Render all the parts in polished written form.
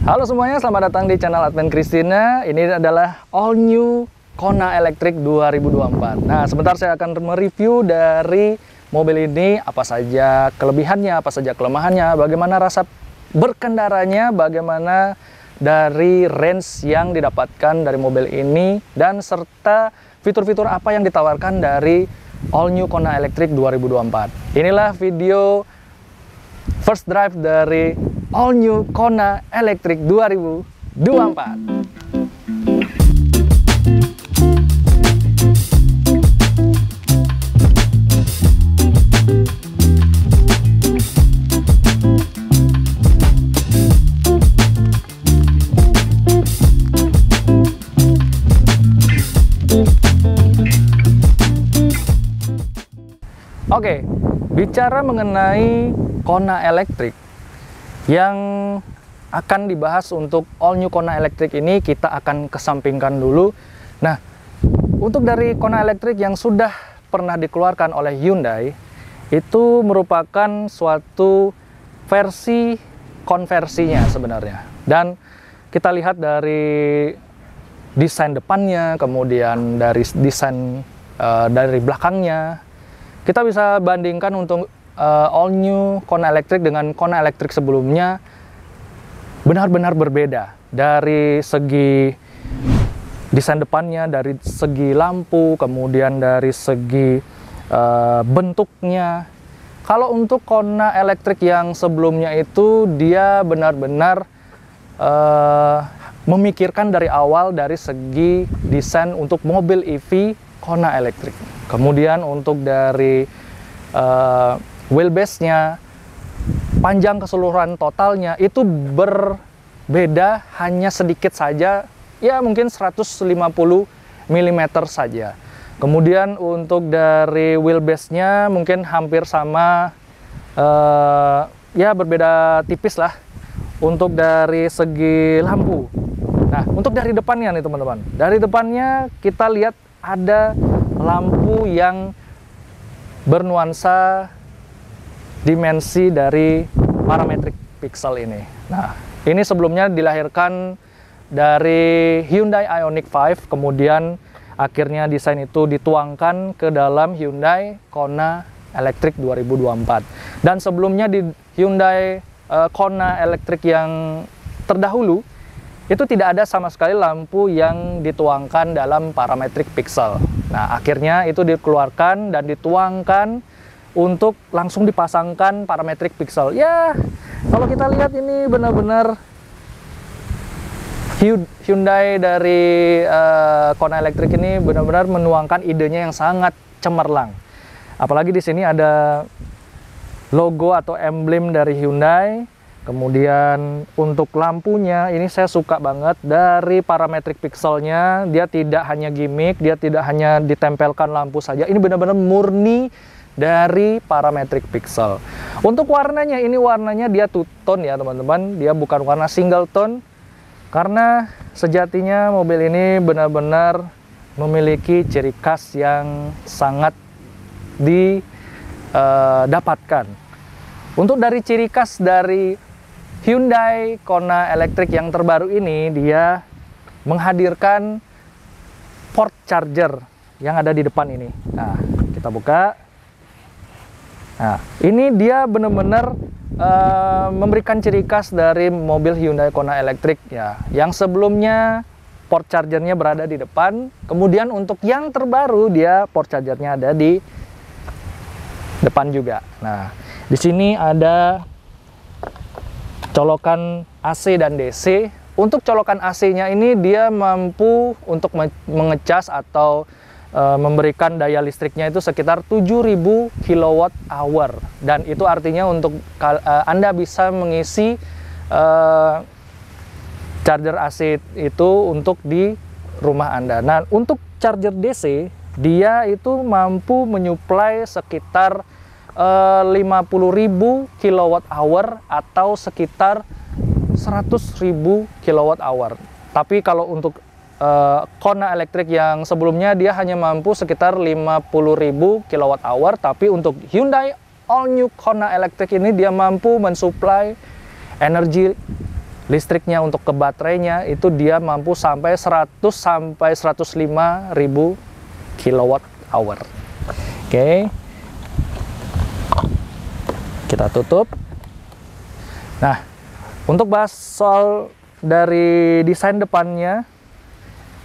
Halo semuanya, selamat datang di channel Advent Christina. Ini adalah all new Kona Electric 2024. Nah, sebentar saya akan mereview dari mobil ini, apa saja kelebihannya, apa saja kelemahannya, bagaimana rasa berkendaranya, bagaimana dari range yang didapatkan dari mobil ini, dan serta fitur-fitur apa yang ditawarkan dari all new Kona Electric 2024. Inilah video first drive dari all new Kona Electric 2024. Oke, bicara mengenai Kona Electric yang akan dibahas untuk all new Kona Electric ini, kita akan kesampingkan dulu. Nah, untuk dari Kona Electric yang sudah pernah dikeluarkan oleh Hyundai, itu merupakan suatu versi konversinya sebenarnya. Dan kita lihat dari desain depannya, kemudian dari desain dari belakangnya, kita bisa bandingkan untuk all new Kona Electric dengan Kona Electric sebelumnya benar-benar berbeda dari segi desain depannya, dari segi lampu, kemudian dari segi bentuknya. Kalau untuk Kona Electric yang sebelumnya itu dia benar-benar memikirkan dari awal dari segi desain untuk mobil EV Kona Electric. Kemudian untuk dari wheelbase-nya, panjang keseluruhan totalnya itu berbeda hanya sedikit saja, ya mungkin 150 mm saja. Kemudian untuk dari wheelbase-nya mungkin hampir sama, ya berbeda tipis lah. Untuk dari segi lampu. Nah, untuk dari depannya nih teman-teman. Dari depannya kita lihat ada lampu yang bernuansa dimensi dari parametric pixel ini. Nah, ini sebelumnya dilahirkan dari Hyundai Ioniq 5, kemudian akhirnya desain itu dituangkan ke dalam Hyundai Kona Electric 2024. Dan sebelumnya di Hyundai Kona Electric yang terdahulu, itu tidak ada sama sekali lampu yang dituangkan dalam parametric pixel. Nah, akhirnya itu dikeluarkan dan dituangkan untuk langsung dipasangkan parametric pixel. Ya, kalau kita lihat ini benar-benar Hyundai dari Kona Electric ini benar-benar menuangkan idenya yang sangat cemerlang. Apalagi di sini ada logo atau emblem dari Hyundai. Kemudian untuk lampunya ini saya suka banget dari parametric pixelnya, dia tidak hanya gimmick, dia tidak hanya ditempelkan lampu saja, ini benar-benar murni dari parametric pixel. Untuk warnanya, ini warnanya dia two tone ya teman-teman, dia bukan warna single tone, karena sejatinya mobil ini benar-benar memiliki ciri khas yang sangat didapatkan. Untuk dari ciri khas dari Hyundai Kona Electric yang terbaru ini, dia menghadirkan port charger yang ada di depan ini. Nah, kita buka. Nah, ini dia benar-benar memberikan ciri khas dari mobil Hyundai Kona Electric ya. Yang sebelumnya port chargernya berada di depan, kemudian untuk yang terbaru dia port chargernya ada di depan juga. Nah, di sini ada colokan AC dan DC. Untuk colokan AC-nya ini dia mampu untuk mengecas atau memberikan daya listriknya itu sekitar 7.000 kWh. Dan itu artinya untuk Anda bisa mengisi charger AC itu untuk di rumah Anda. Nah, untuk charger DC, dia itu mampu menyuplai sekitar 50.000 kWh atau sekitar 100.000 kWh. Tapi kalau untuk Kona Electric yang sebelumnya dia hanya mampu sekitar 50.000 kWh, tapi untuk Hyundai all new Kona Electric ini dia mampu mensuplai energi listriknya untuk ke baterainya itu dia mampu sampai 100 sampai 105 ribu kilowatt hour. Oke. Kita tutup. Nah, untuk bahas soal dari desain depannya,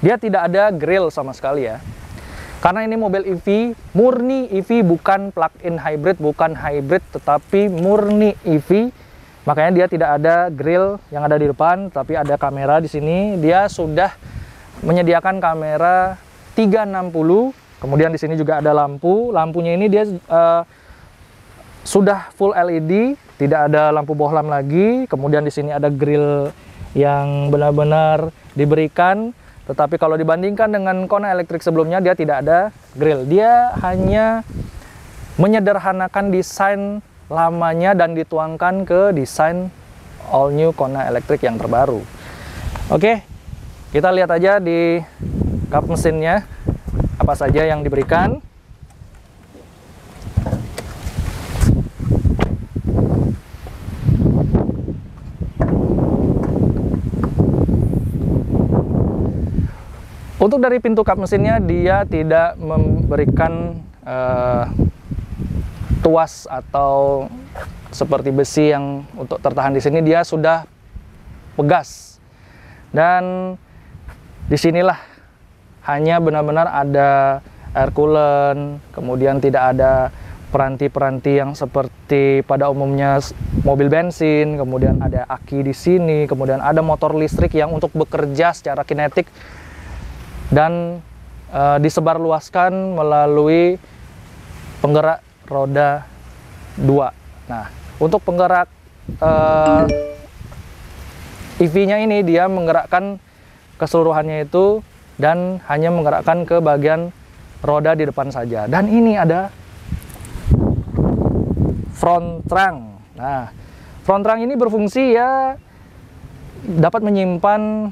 dia tidak ada grill sama sekali ya. Karena ini mobil EV, murni EV, bukan plug-in hybrid, bukan hybrid, tetapi murni EV. Makanya dia tidak ada grill yang ada di depan, tapi ada kamera di sini. Dia sudah menyediakan kamera 360. Kemudian di sini juga ada lampu. Lampunya ini dia sudah full LED, tidak ada lampu bohlam lagi. Kemudian di sini ada grill yang benar-benar diberikan. Tetapi kalau dibandingkan dengan Kona elektrik sebelumnya, dia tidak ada grill. Dia hanya menyederhanakan desain lamanya dan dituangkan ke desain all new Kona elektrik yang terbaru. Oke, kita lihat aja di kap mesinnya apa saja yang diberikan. Untuk dari pintu kap mesinnya, dia tidak memberikan tuas atau seperti besi yang untuk tertahan di sini. Dia sudah pegas, dan disinilah hanya benar-benar ada air coolant, kemudian tidak ada peranti-peranti yang seperti pada umumnya mobil bensin, kemudian ada aki di sini, kemudian ada motor listrik yang untuk bekerja secara kinetik dan disebarluaskan melalui penggerak roda 2. Nah, untuk penggerak EV-nya ini dia menggerakkan keseluruhannya itu dan hanya menggerakkan ke bagian roda di depan saja. Dan ini ada front trunk. Nah, front trunk ini berfungsi ya dapat menyimpan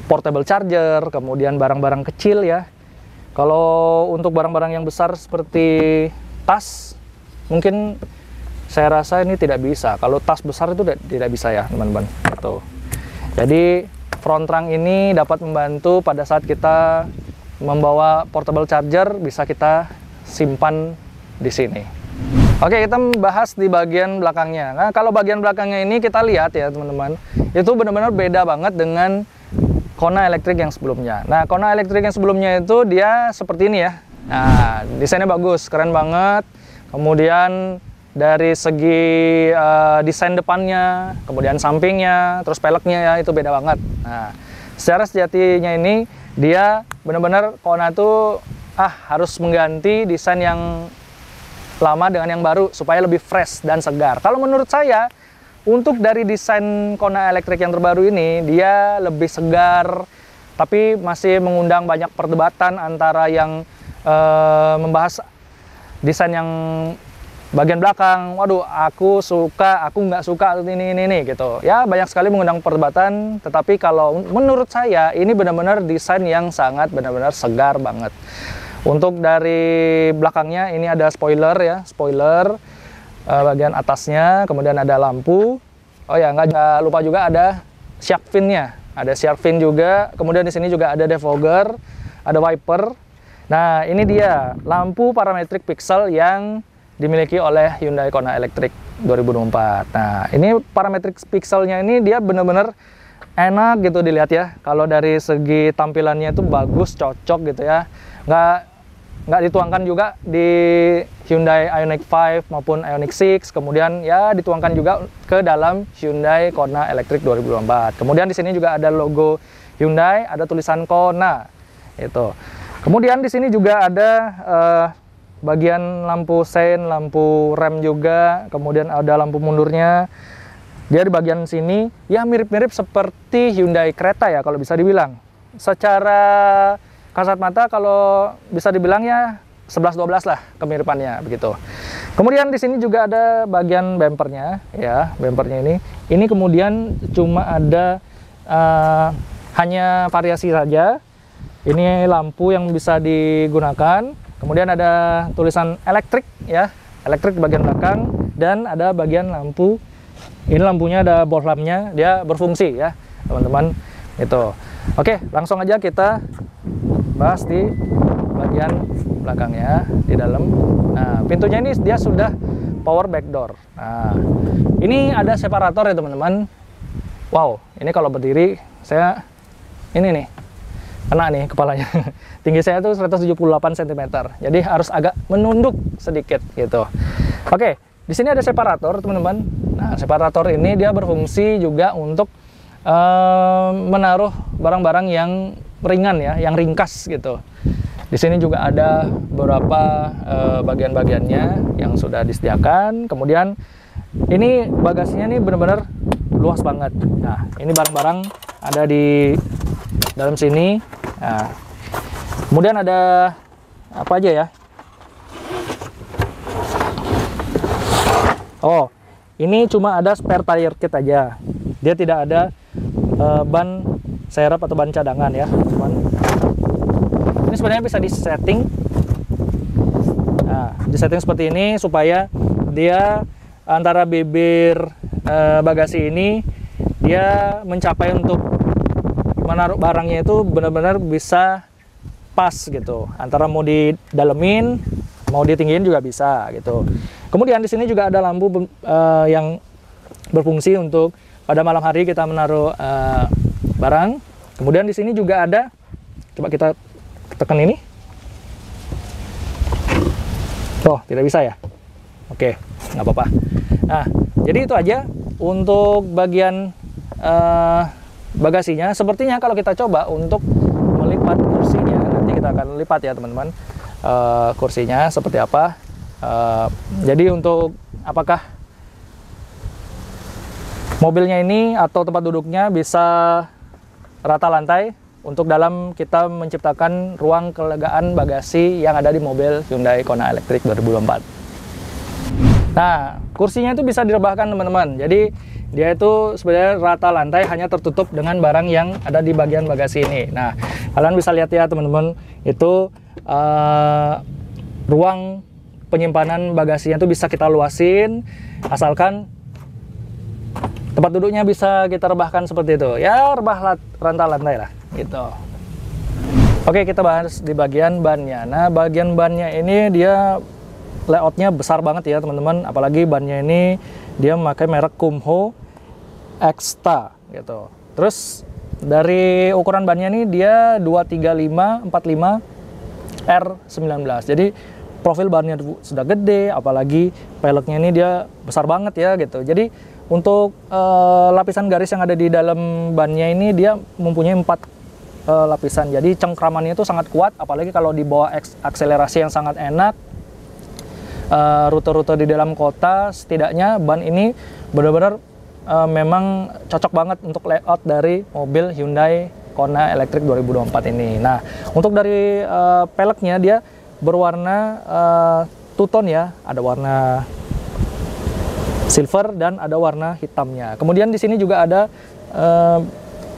portable charger, kemudian barang-barang kecil ya. Kalau untuk barang-barang yang besar seperti tas, mungkin saya rasa ini tidak bisa. Kalau tas besar itu tidak bisa ya teman-teman. Gitu. Jadi front trunk ini dapat membantu pada saat kita membawa portable charger, bisa kita simpan di sini. Oke, kita membahas di bagian belakangnya. Nah, kalau bagian belakangnya ini kita lihat ya teman-teman, itu benar-benar beda banget dengan Kona elektrik yang sebelumnya. Nah, Kona elektrik yang sebelumnya itu dia seperti ini ya. Nah, desainnya bagus, keren banget. Kemudian dari segi desain depannya, kemudian sampingnya, terus peleknya ya, itu beda banget. Nah, secara sejatinya ini dia benar-benar Kona tuh harus mengganti desain yang lama dengan yang baru supaya lebih fresh dan segar. Kalau menurut saya, untuk dari desain Kona elektrik yang terbaru ini, dia lebih segar, tapi masih mengundang banyak perdebatan antara yang membahas desain yang bagian belakang. Waduh, aku suka, aku nggak suka ini gitu. Ya, banyak sekali mengundang perdebatan, tetapi kalau menurut saya, ini benar-benar desain yang sangat benar-benar segar banget. Untuk dari belakangnya, ini ada spoiler ya, spoiler. Bagian atasnya, kemudian ada lampu. Oh ya, nggak lupa juga ada shark fin-nya, ada shark fin juga. Kemudian di sini juga ada defogger, ada wiper. Nah, ini dia lampu parametric pixel yang dimiliki oleh Hyundai Kona Electric 2024. Nah, ini parametric pixelnya ini dia benar-benar enak gitu dilihat ya. Kalau dari segi tampilannya itu bagus, cocok gitu ya. Nggak dituangkan juga di Hyundai Ioniq 5 maupun Ioniq 6, kemudian ya dituangkan juga ke dalam Hyundai Kona Electric 2024. Kemudian di sini juga ada logo Hyundai, ada tulisan Kona itu. Kemudian di sini juga ada bagian lampu sein, lampu rem juga, kemudian ada lampu mundurnya. Dia di bagian sini ya mirip-mirip seperti Hyundai Creta ya kalau bisa dibilang. Secara kasat mata kalau bisa dibilang ya 11-12 lah kemiripannya begitu. Kemudian di sini juga ada bagian bumpernya ya, bumpernya ini. Ini kemudian cuma ada hanya variasi saja. Ini lampu yang bisa digunakan. Kemudian ada tulisan elektrik ya, elektrik di bagian belakang, dan ada bagian lampu Ini lampunya ada ball lampnya, dia berfungsi ya teman-teman. Itu. Oke, langsung aja kita bahas di bagian belakangnya di dalam. Nah, pintunya ini dia sudah power back door. Nah, ini ada separator ya teman-teman. Wow, ini kalau berdiri saya ini nih kena nih kepalanya. Tinggi saya tuh 178 cm. Jadi harus agak menunduk sedikit gitu. Oke, di sini ada separator teman-teman. Nah, separator ini dia berfungsi juga untuk menaruh barang-barang yang ringan ya, yang ringkas gitu. Di sini juga ada beberapa bagian-bagiannya yang sudah disediakan. Kemudian ini bagasinya nih benar-benar luas banget. Nah, ini barang-barang ada di dalam sini. Nah, kemudian ada apa aja ya? Oh, ini cuma ada spare tire kit aja. Dia tidak ada ban serep atau ban cadangan ya, teman-teman. Ini sebenarnya bisa disetting. Nah, disetting seperti ini supaya dia antara bibir bagasi ini dia mencapai untuk menaruh barangnya itu benar-benar bisa pas gitu. Antara mau didalemin, mau ditinggiin juga bisa gitu. Kemudian di sini juga ada lampu yang berfungsi untuk pada malam hari kita menaruh barang. Kemudian di sini juga ada, coba kita tekan ini. Oh, tidak bisa ya? Oke, nggak apa-apa. Nah, jadi itu aja untuk bagian bagasinya. Sepertinya kalau kita coba untuk melipat kursinya, nanti kita akan lipat ya teman-teman, kursinya seperti apa. Jadi untuk apakah mobilnya ini atau tempat duduknya bisa rata lantai untuk dalam kita menciptakan ruang kelegaan bagasi yang ada di mobil Hyundai Kona Electric 2024. Nah, kursinya itu bisa direbahkan teman-teman. Jadi dia itu sebenarnya rata lantai, hanya tertutup dengan barang yang ada di bagian bagasi ini. Nah, kalian bisa lihat ya teman-teman, itu ruang penyimpanan bagasinya itu bisa kita luasin, asalkan tempat duduknya bisa kita rebahkan seperti itu. Ya, rebah rata lantai lah gitu. Oke, kita bahas di bagian bannya. Nah, bagian bannya ini dia layoutnya besar banget ya teman-teman. Apalagi bannya ini dia memakai merek Kumho Exta gitu. Terus dari ukuran bannya ini dia 235/45 R19. Jadi profil bannya sudah gede, apalagi peleknya ini dia besar banget ya gitu. Jadi untuk lapisan garis yang ada di dalam bannya ini dia mempunyai 4 lapisan. Jadi cengkramannya itu sangat kuat, apalagi kalau dibawa akselerasi yang sangat enak. Rute-rute di dalam kota, setidaknya ban ini benar-benar memang cocok banget untuk layout dari mobil Hyundai Kona Electric 2024 ini. Nah, untuk dari peleknya dia berwarna two-tone ya, ada warna silver dan ada warna hitamnya. Kemudian di sini juga ada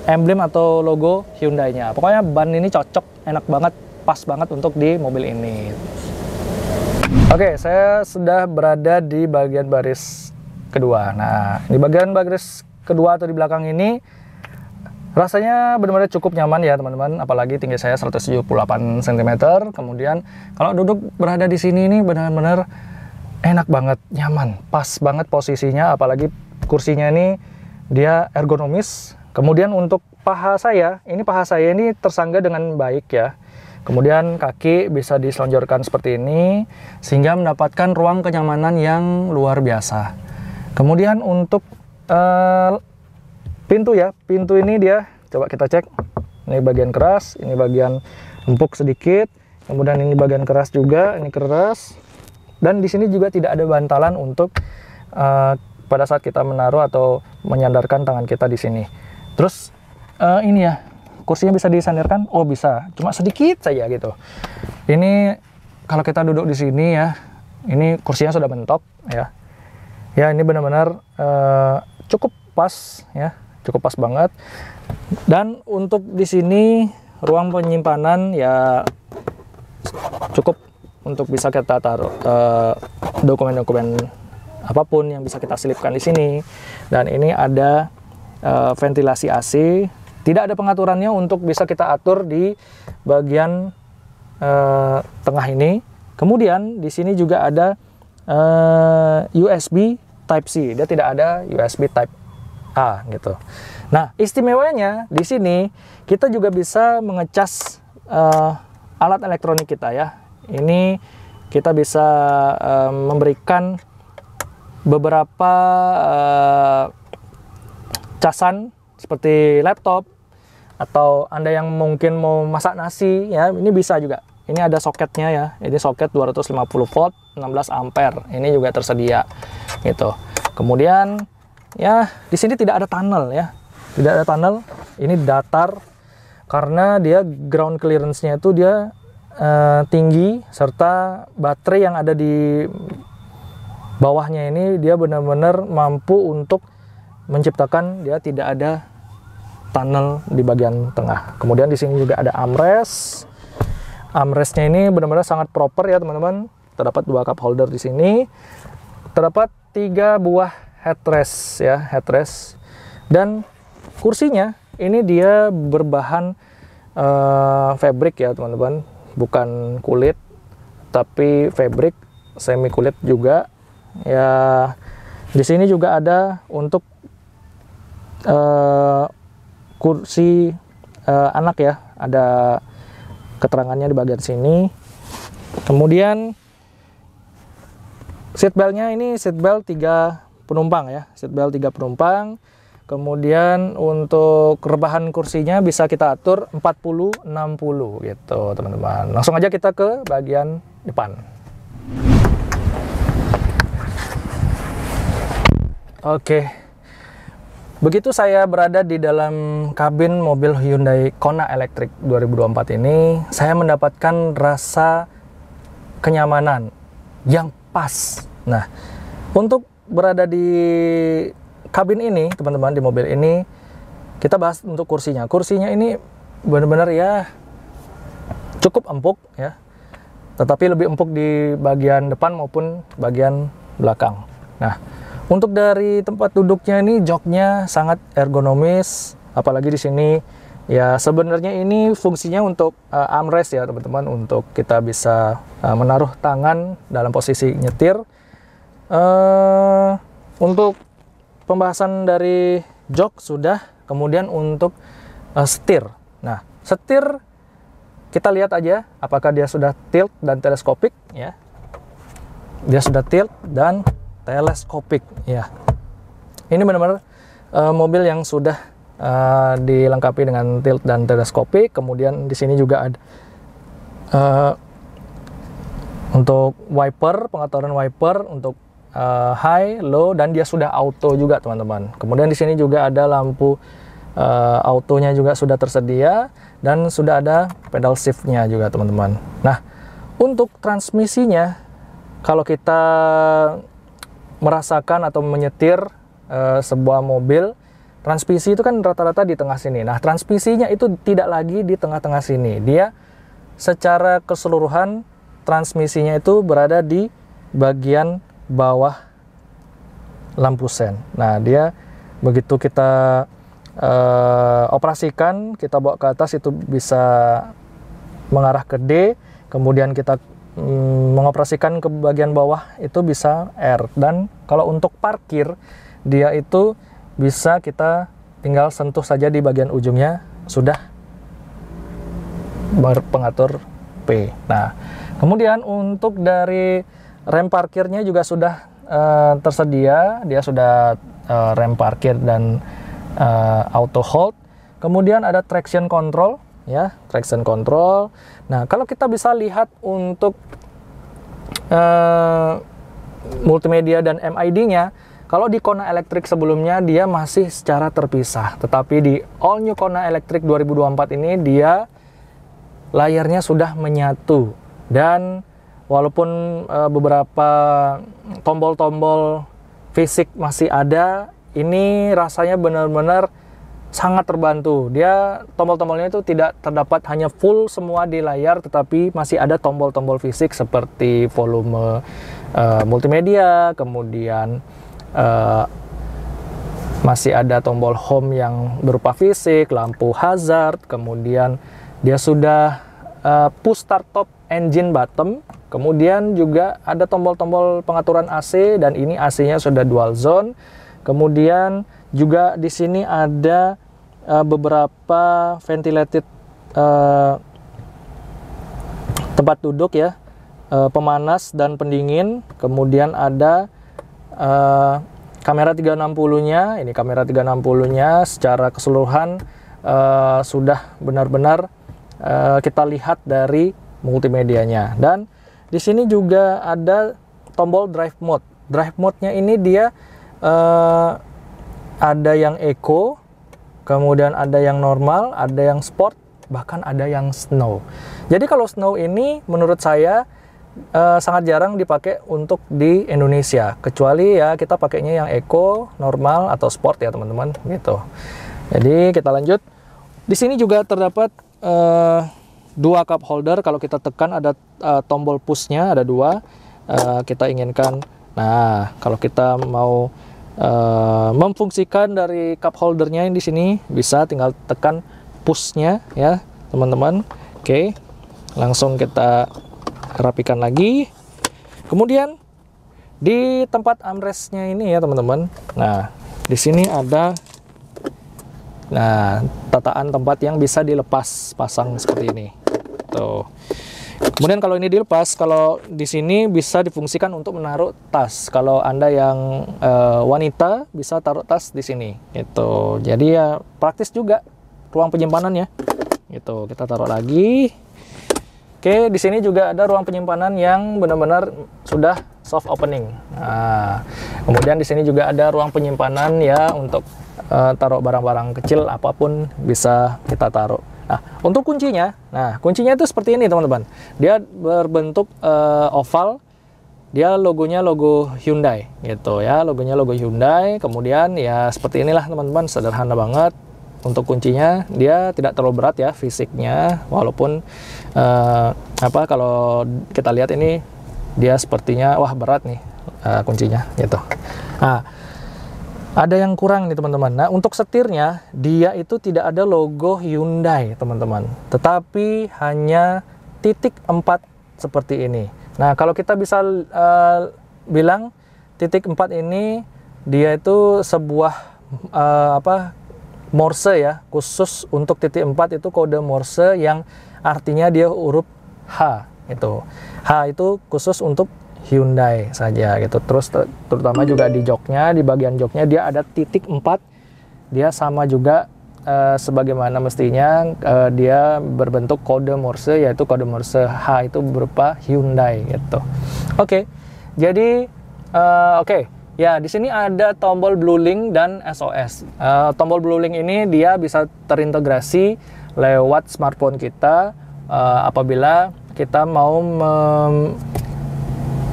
emblem atau logo Hyundai-nya. Pokoknya ban ini cocok, enak banget, pas banget untuk di mobil ini. Oke, saya sudah berada di bagian baris kedua. Nah, di bagian baris kedua atau di belakang ini rasanya benar-benar cukup nyaman ya teman-teman. Apalagi tinggi saya 178 cm. Kemudian kalau duduk berada di sini ini benar-benar enak banget, nyaman, pas banget posisinya. Apalagi kursinya ini dia ergonomis. Kemudian untuk paha saya ini tersangga dengan baik ya. Kemudian kaki bisa diselonjorkan seperti ini sehingga mendapatkan ruang kenyamanan yang luar biasa. Kemudian untuk pintu ya, pintu ini dia coba kita cek. Ini bagian keras, ini bagian empuk sedikit. Kemudian ini bagian keras juga, ini keras. Dan di sini juga tidak ada bantalan untuk pada saat kita menaruh atau menyandarkan tangan kita di sini. Terus ini ya, kursinya bisa disandarkan? Oh bisa, cuma sedikit saja gitu. Ini kalau kita duduk di sini ya, ini kursinya sudah mentok ya. Ya ini benar-benar cukup pas ya, cukup pas banget. Dan untuk di sini ruang penyimpanan ya cukup untuk bisa kita taruh dokumen-dokumen apapun yang bisa kita selipkan di sini. Dan ini ada ventilasi AC. Tidak ada pengaturannya untuk bisa kita atur di bagian tengah ini. Kemudian di sini juga ada USB Type C. Dia tidak ada USB Type A gitu. Nah, istimewanya di sini kita juga bisa mengecas alat elektronik kita ya. Ini kita bisa memberikan beberapa casan seperti laptop, atau Anda yang mungkin mau masak nasi ya, ini bisa juga. Ini ada soketnya ya. Ini soket 250 volt 16 ampere. Ini juga tersedia gitu. Kemudian ya di sini tidak ada tunnel ya. Tidak ada tunnel. Ini datar karena dia ground clearance-nya itu dia tinggi, serta baterai yang ada di bawahnya ini dia benar-benar mampu untuk menciptakan dia tidak ada tunnel di bagian tengah. Kemudian di sini juga ada armrest. Armrestnya ini benar-benar sangat proper ya teman-teman. Terdapat 2 cup holder di sini. Terdapat 3 buah headrest ya, headrest. Dan kursinya ini dia berbahan fabric ya teman-teman, bukan kulit, tapi fabric, semi kulit juga. Ya, di sini juga ada untuk kursi anak ya, ada keterangannya di bagian sini. Kemudian seatbeltnya ini seatbelt 3 penumpang ya, seatbelt 3 penumpang. Kemudian untuk rebahan kursinya bisa kita atur 40-60 gitu teman-teman. Langsung aja kita ke bagian depan. Oke, begitu saya berada di dalam kabin mobil Hyundai Kona Electric 2024 ini, saya mendapatkan rasa kenyamanan yang pas. Nah, untuk berada di kabin ini, teman-teman, di mobil ini, kita bahas untuk kursinya. Kursinya ini benar-benar ya cukup empuk ya, tetapi lebih empuk di bagian depan maupun bagian belakang. Nah, untuk dari tempat duduknya ini joknya sangat ergonomis, apalagi di sini ya sebenarnya ini fungsinya untuk armrest ya teman-teman, untuk kita bisa menaruh tangan dalam posisi nyetir. Untuk pembahasan dari jok sudah, kemudian untuk setir. Nah, setir kita lihat aja apakah dia sudah tilt dan teleskopik ya. Dia sudah tilt dan teleskopik ya. Ini benar-benar mobil yang sudah dilengkapi dengan tilt dan teleskopik. Kemudian di sini juga ada untuk wiper, pengaturan wiper untuk high, low, dan dia sudah auto juga teman-teman. Kemudian di sini juga ada lampu autonya juga sudah tersedia, dan sudah ada pedal shiftnya juga teman-teman. Nah, untuk transmisinya, kalau kita merasakan atau menyetir sebuah mobil, transmisi itu kan rata-rata di tengah sini. Nah, transmisinya itu tidak lagi di tengah-tengah sini. Dia secara keseluruhan transmisinya itu berada di bagian bawah lampu sen. Nah, dia begitu kita operasikan, kita bawa ke atas, itu bisa mengarah ke D. Kemudian kita mengoperasikan ke bagian bawah, itu bisa R. Dan kalau untuk parkir, dia itu bisa kita tinggal sentuh saja di bagian ujungnya, sudah berpengatur P. Nah, kemudian untuk dari rem parkirnya juga sudah tersedia. Dia sudah rem parkir dan auto hold. Kemudian ada traction control ya, traction control. Nah, kalau kita bisa lihat untuk multimedia dan MID-nya, kalau di Kona Electric sebelumnya dia masih secara terpisah, tetapi di All New Kona Electric 2024 ini dia layarnya sudah menyatu, dan walaupun beberapa tombol-tombol fisik masih ada, ini rasanya benar-benar sangat terbantu. Dia tombol-tombolnya itu tidak terdapat hanya full semua di layar, tetapi masih ada tombol-tombol fisik seperti volume multimedia, kemudian masih ada tombol home yang berupa fisik, lampu hazard, kemudian dia sudah push start top engine button, kemudian juga ada tombol-tombol pengaturan AC, dan ini AC-nya sudah dual zone. Kemudian juga di sini ada beberapa ventilated tempat duduk ya, pemanas dan pendingin. Kemudian ada kamera 360-nya. Ini kamera 360-nya secara keseluruhan sudah benar-benar kita lihat dari multimedianya. Dan di sini juga ada tombol drive mode. Drive mode-nya ini dia ada yang eco, kemudian ada yang normal, ada yang sport, bahkan ada yang snow. Jadi kalau snow ini menurut saya sangat jarang dipakai untuk di Indonesia, kecuali ya kita pakainya yang eco, normal, atau sport ya teman-teman gitu. Jadi kita lanjut. Di sini juga terdapat dua cup holder. Kalau kita tekan ada tombol pushnya, ada dua. Kita inginkan, nah kalau kita mau memfungsikan dari cup holdernya yang di sini, bisa tinggal tekan pushnya ya teman-teman. Oke, langsung kita rapikan lagi. Kemudian di tempat armrestnya ini ya teman-teman, nah di sini ada tataan tempat yang bisa dilepas pasang seperti ini tuh. Kemudian kalau ini dilepas, kalau di sini bisa difungsikan untuk menaruh tas. Kalau Anda yang wanita bisa taruh tas di sini gitu. Jadi ya praktis juga ruang penyimpanannya gitu. Kita taruh lagi. Oke, di sini juga ada ruang penyimpanan yang benar-benar sudah soft opening. Nah, kemudian di sini juga ada ruang penyimpanan ya untuk taruh barang-barang kecil apapun bisa kita taruh. Nah, untuk kuncinya, kuncinya itu seperti ini teman-teman. Dia berbentuk oval. Dia logonya logo Hyundai gitu ya, logonya logo Hyundai. Kemudian ya seperti inilah teman-teman, sederhana banget. Untuk kuncinya dia tidak terlalu berat ya fisiknya, walaupun kalau kita lihat ini dia sepertinya wah berat nih kuncinya gitu. Nah, ada yang kurang nih teman-teman. Nah, untuk setirnya dia itu tidak ada logo Hyundai teman-teman, tetapi hanya titik 4 seperti ini. Nah, kalau kita bisa bilang titik 4 ini dia itu sebuah Morse ya, khusus untuk titik 4 itu kode Morse yang artinya dia huruf H itu. H itu khusus untuk Hyundai saja gitu. Terus terutama juga di joknya, di bagian joknya dia ada titik 4. Dia sama juga sebagaimana mestinya dia berbentuk kode Morse, yaitu kode Morse H itu berupa Hyundai gitu. Oke. Jadi ya di sini ada tombol BlueLink dan SOS. Tombol BlueLink ini dia bisa terintegrasi lewat smartphone kita apabila kita mau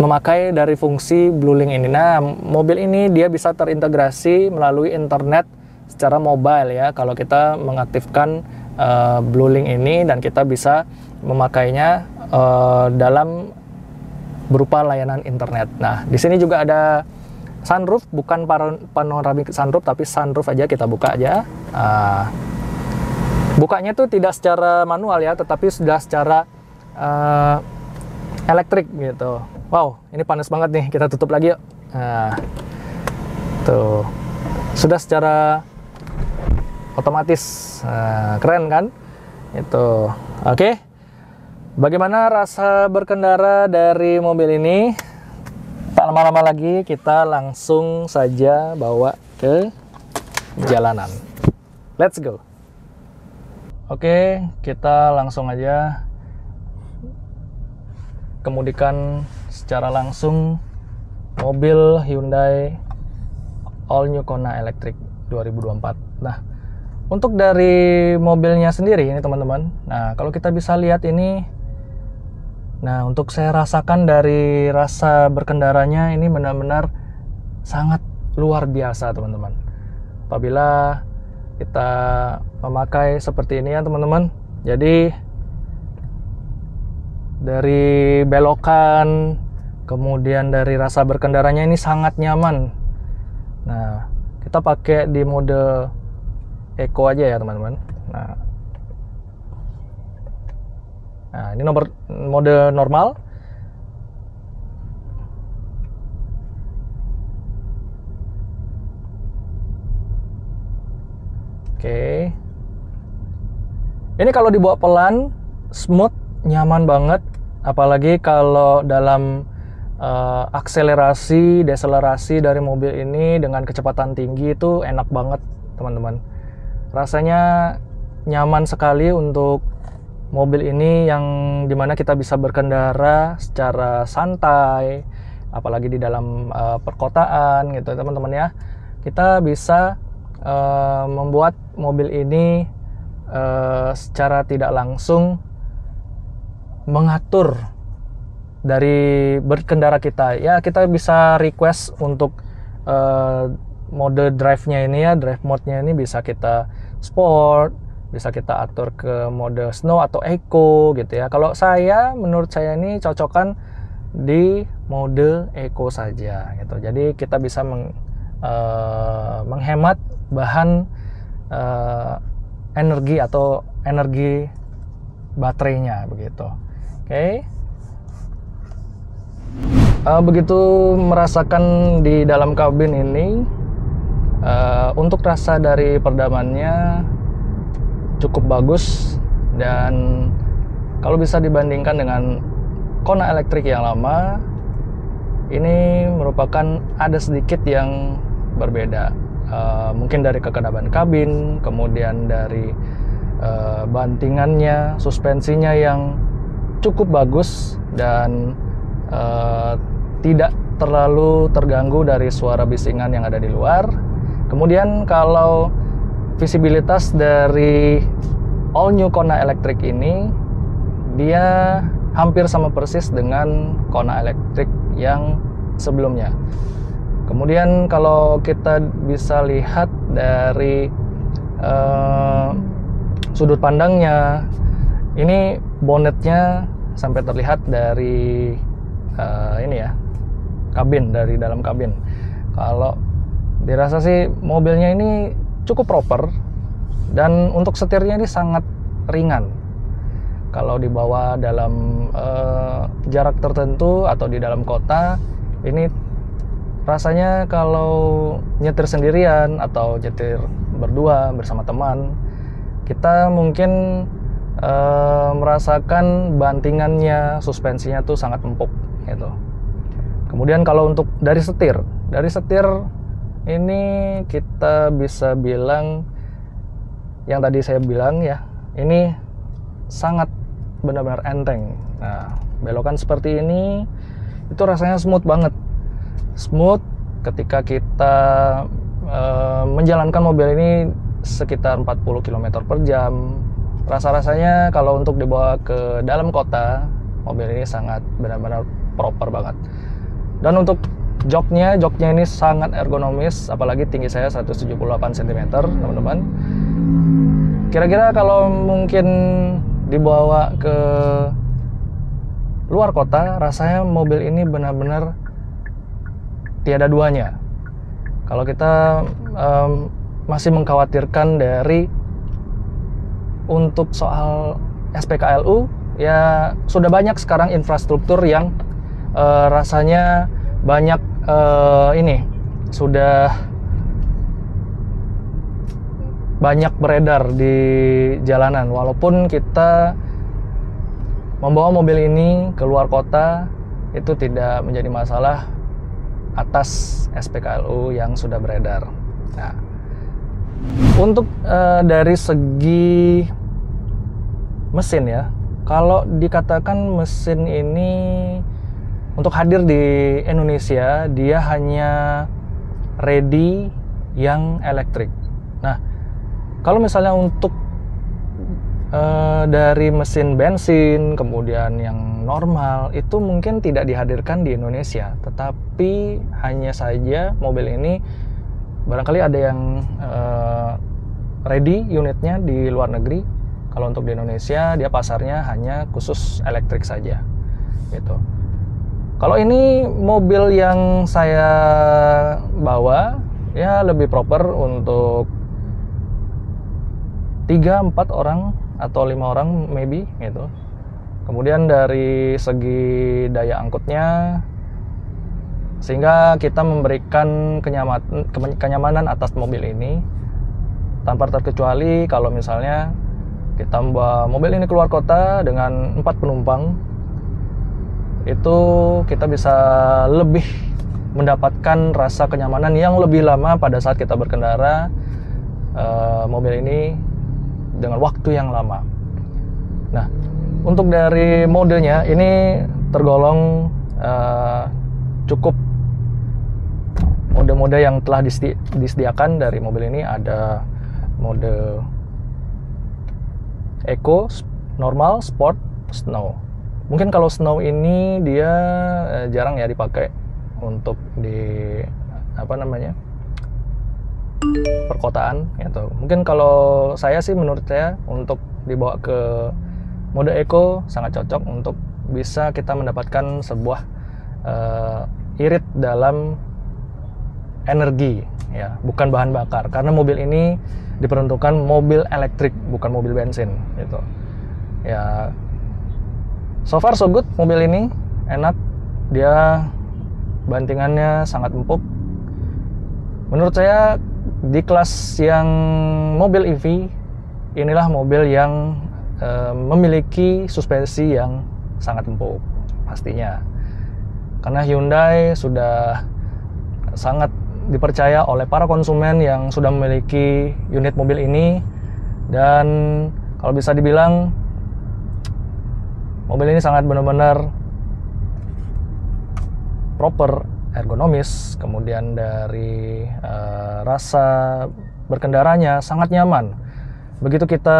memakai dari fungsi BlueLink ini. Nah, mobil ini dia bisa terintegrasi melalui internet secara mobile ya. Kalau kita mengaktifkan BlueLink ini, dan kita bisa memakainya dalam berupa layanan internet. Nah, di sini juga ada sunroof, bukan panoramic sunroof, tapi sunroof aja kita buka aja. Bukanya tuh tidak secara manual ya, tetapi sudah secara elektrik gitu. Wow, ini panas banget nih, kita tutup lagi yuk. Nah, tuh sudah secara otomatis, keren kan? Itu oke. Bagaimana rasa berkendara dari mobil ini? Tak lama-lama lagi, kita langsung saja bawa ke jalanan. Let's go. Oke, kita langsung aja kemudikan secara langsung mobil Hyundai All New Kona Electric 2024. Nah, untuk dari mobilnya sendiri ini teman-teman. Nah, kalau kita bisa lihat ini, nah untuk saya rasakan dari rasa berkendaranya ini benar-benar sangat luar biasa teman-teman. Apabila kita memakai seperti ini ya teman-teman. Jadi dari belokan, Kemudian dari rasa berkendaranya ini sangat nyaman. Nah, kita pakai di mode Eco aja ya teman-teman. Nah, ini mode normal. Oke. Ini kalau dibawa pelan, smooth, nyaman banget. Apalagi kalau dalam akselerasi, deselerasi dari mobil ini dengan kecepatan tinggi itu enak banget, teman-teman. Rasanya nyaman sekali untuk mobil ini yang dimana kita bisa berkendara secara santai, apalagi di dalam perkotaan gitu, teman-teman ya. Kita bisa membuat mobil ini secara tidak langsung mengatur dari berkendara kita. Ya, kita bisa request untuk mode drive-nya ini ya, drive mode-nya ini bisa kita sport, bisa kita atur ke mode snow atau eco gitu ya. Kalau menurut saya ini cocokan di mode eco saja gitu. Jadi kita bisa menghemat bahan energi atau energi baterainya begitu. Oke. Begitu merasakan di dalam kabin ini, untuk rasa dari peredamannya cukup bagus, dan kalau bisa dibandingkan dengan Kona elektrik yang lama, ini merupakan ada sedikit yang berbeda. Mungkin dari kekebalan kabin, kemudian dari bantingannya, suspensinya yang cukup bagus dan tidak terlalu terganggu dari suara bisingan yang ada di luar. Kemudian kalau visibilitas dari all new Kona elektrik ini, dia hampir sama persis dengan Kona elektrik yang sebelumnya. Kemudian kalau kita bisa lihat dari sudut pandangnya, ini bonetnya sampai terlihat dari ini ya, kabin, dari dalam kabin. Kalau dirasa sih mobilnya ini cukup proper, dan untuk setirnya ini sangat ringan. Kalau dibawa dalam jarak tertentu atau di dalam kota, ini rasanya kalau nyetir sendirian atau nyetir berdua bersama teman, kita mungkin merasakan bantingannya, suspensinya tuh sangat empuk gitu. Kemudian kalau untuk dari setir ini kita bisa bilang yang tadi saya bilang ya, ini sangat benar-benar enteng. Nah, belokan seperti ini itu rasanya smooth banget. Smooth ketika kita menjalankan mobil ini sekitar 40 km per jam. Rasa-rasanya kalau untuk dibawa ke dalam kota, mobil ini sangat benar-benar proper banget. Dan untuk joknya ini sangat ergonomis, apalagi tinggi saya 178 cm, teman-teman. Kira-kira kalau mungkin dibawa ke luar kota, rasanya mobil ini benar-benar tiada duanya. Kalau kita masih mengkhawatirkan dari untuk soal SPKLU, ya sudah banyak sekarang infrastruktur yang rasanya banyak ini sudah banyak beredar di jalanan. Walaupun kita membawa mobil ini ke luar kota, itu tidak menjadi masalah atas SPKLU yang sudah beredar. Nah, untuk dari segi mesin ya, kalau dikatakan mesin ini untuk hadir di Indonesia, dia hanya ready yang elektrik. Nah, kalau misalnya untuk dari mesin bensin, kemudian yang normal, itu mungkin tidak dihadirkan di Indonesia. Tetapi hanya saja mobil ini barangkali ada yang ready unitnya di luar negeri. Kalau untuk di Indonesia, dia pasarnya hanya khusus elektrik saja gitu. Kalau ini mobil yang saya bawa ya lebih proper untuk 3-4 orang atau 5 orang maybe gitu. Kemudian dari segi daya angkutnya, sehingga kita memberikan kenyamanan atas mobil ini tanpa terkecuali kalau misalnya kita membawa mobil ini keluar kota dengan 4 penumpang, itu kita bisa lebih mendapatkan rasa kenyamanan yang lebih lama pada saat kita berkendara mobil ini dengan waktu yang lama. Nah, untuk dari modenya ini tergolong cukup mode-mode yang telah disediakan dari mobil ini. Ada mode Eco, Normal, Sport, Snow. Mungkin kalau Snow ini dia jarang ya dipakai untuk di perkotaan gitu. Mungkin kalau menurut saya untuk dibawa ke mode Eco sangat cocok untuk bisa kita mendapatkan sebuah irit dalam energi ya, bukan bahan bakar, karena mobil ini diperuntukkan mobil elektrik bukan mobil bensin gitu ya. So far so good, mobil ini enak, dia bantingannya sangat empuk. Menurut saya di kelas yang mobil EV, inilah mobil yang memiliki suspensi yang sangat empuk pastinya, karena Hyundai sudah sangat dipercaya oleh para konsumen yang sudah memiliki unit mobil ini. Dan kalau bisa dibilang mobil ini sangat benar-benar proper, ergonomis, kemudian dari rasa berkendaranya sangat nyaman. Begitu kita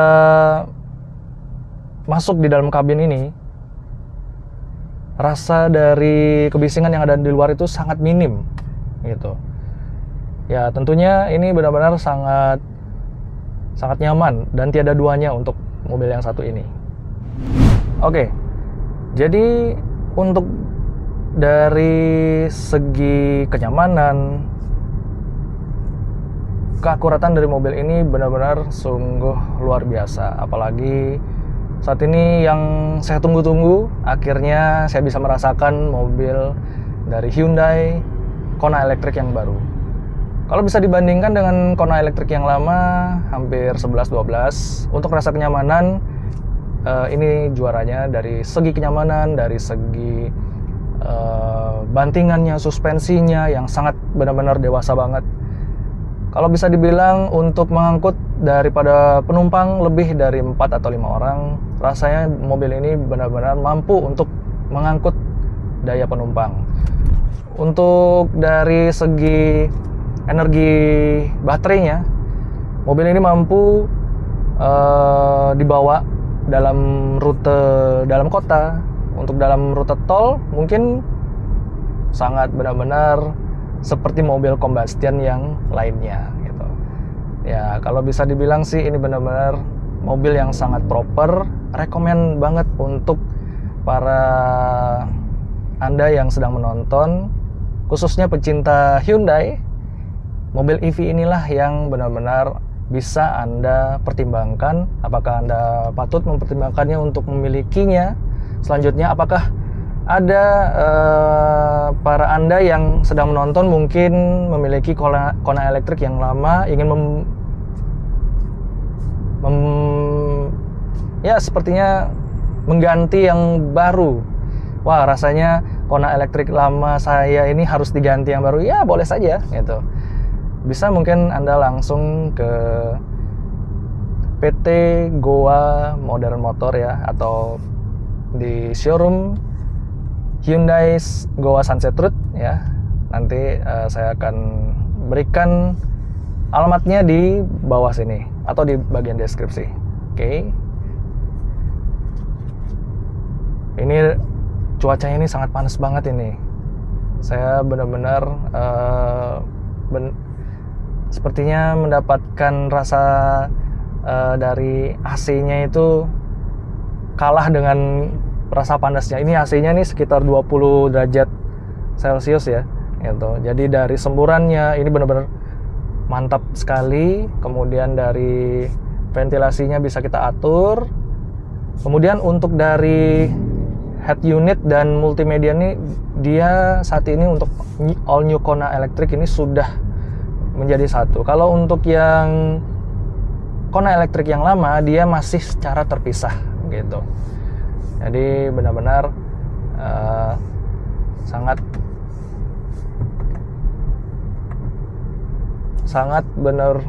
masuk di dalam kabin ini, rasa dari kebisingan yang ada di luar itu sangat minim gitu. Ya tentunya ini benar-benar sangat nyaman dan tiada duanya untuk mobil yang satu ini. Oke, jadi untuk dari segi kenyamanan, keakuratan dari mobil ini benar-benar sungguh luar biasa. Apalagi saat ini yang saya tunggu-tunggu, akhirnya saya bisa merasakan mobil dari Hyundai Kona elektrik yang baru. Kalau bisa dibandingkan dengan Kona elektrik yang lama, hampir 11-12, untuk rasa kenyamanan ini juaranya dari segi kenyamanan, dari segi bantingannya, suspensinya yang sangat benar-benar dewasa banget. Kalau bisa dibilang untuk mengangkut daripada penumpang lebih dari 4 atau 5 orang, rasanya mobil ini benar-benar mampu untuk mengangkut daya penumpang. Untuk dari segi energi baterainya, mobil ini mampu dibawa dalam rute dalam kota. Untuk dalam rute tol mungkin sangat benar-benar seperti mobil combustion yang lainnya gitu. Ya kalau bisa dibilang sih ini benar-benar mobil yang sangat proper, rekomen banget untuk para Anda yang sedang menonton, khususnya pecinta Hyundai. Mobil EV inilah yang benar-benar bisa Anda pertimbangkan. Apakah Anda patut mempertimbangkannya untuk memilikinya? Selanjutnya, apakah ada para Anda yang sedang menonton mungkin memiliki Kona elektrik yang lama, ingin sepertinya mengganti yang baru. Wah, rasanya Kona elektrik lama saya ini harus diganti yang baru. Ya, boleh saja gitu. Bisa mungkin Anda langsung ke PT Goa Modern Motor ya, atau di showroom Hyundai Goa Sunset Road ya. Nanti saya akan berikan alamatnya di bawah sini atau di bagian deskripsi. Oke. Ini cuacanya ini sangat panas banget ini. Saya benar-benar sepertinya mendapatkan rasa dari AC-nya itu kalah dengan rasa panasnya. Ini AC-nya nih sekitar 20 derajat Celcius ya, gitu. Jadi dari semburannya ini benar-benar mantap sekali. Kemudian dari ventilasinya bisa kita atur. Kemudian untuk dari head unit dan multimedia ini, dia saat ini untuk all new Kona Electric ini sudah menjadi satu. Kalau untuk yang Kona Electric yang lama, dia masih secara terpisah gitu. Jadi benar-benar sangat benar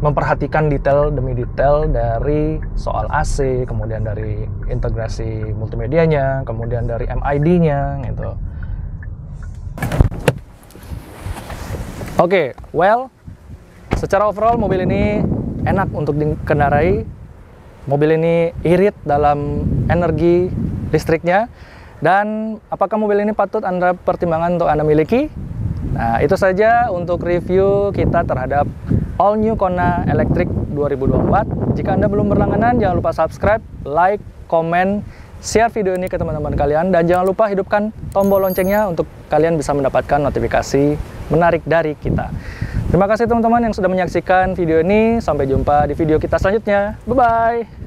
memperhatikan detail demi detail dari soal AC, kemudian dari integrasi multimedianya, kemudian dari MID-nya gitu. Oke, well, secara overall mobil ini enak untuk dikendarai. Mobil ini irit dalam energi listriknya. Dan apakah mobil ini patut Anda pertimbangkan untuk Anda miliki? Nah, itu saja untuk review kita terhadap all new Kona Electric 2024. Jika Anda belum berlangganan, jangan lupa subscribe, like, komen, share video ini ke teman-teman kalian, dan jangan lupa hidupkan tombol loncengnya untuk kalian bisa mendapatkan notifikasi menarik dari kita. Terima kasih teman-teman yang sudah menyaksikan video ini. Sampai jumpa di video kita selanjutnya. Bye-bye!